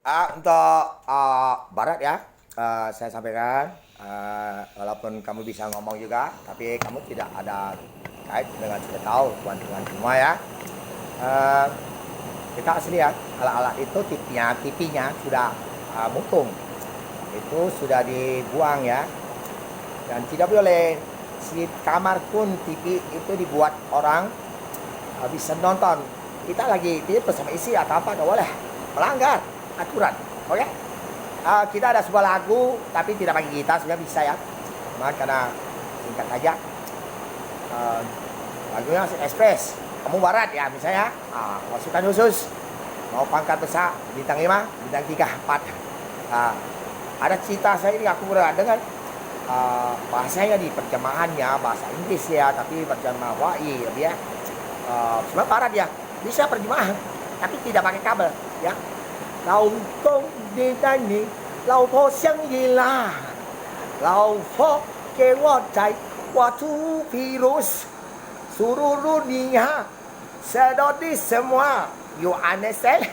Untuk Barat ya, saya sampaikan, walaupun kamu bisa ngomong juga, tapi kamu tidak ada kait dengan sudah tahu tuan-tuan semua ya. Uh, kita asli ya, alat-alat itu tipinya sudah mutung, itu sudah dibuang ya, dan tidak boleh si kamar pun TV itu dibuat orang bisa nonton. Kita lagi tidur bersama isi atau apa, nggak boleh melanggar aturan. Oke, kita ada sebuah lagu tapi tidak bagi kita, sebenarnya bisa ya, cuma karena singkat aja. uh, Lagunya Express, kamu Barat ya misalnya, masukan khusus mau pangkat besar bintang 5, bintang 3, 4. Ada cerita saya ini, aku pernah dengan bahasanya di terjemahannya bahasa Inggris ya, tapi terjemah Hawaii ya. Sebenarnya Barat ya bisa terjemahan tapi tidak pakai kabel ya. 老公你帶你老婆相依啦，老婆給我在waktu virus suruh dunia sedot di semua, you understand?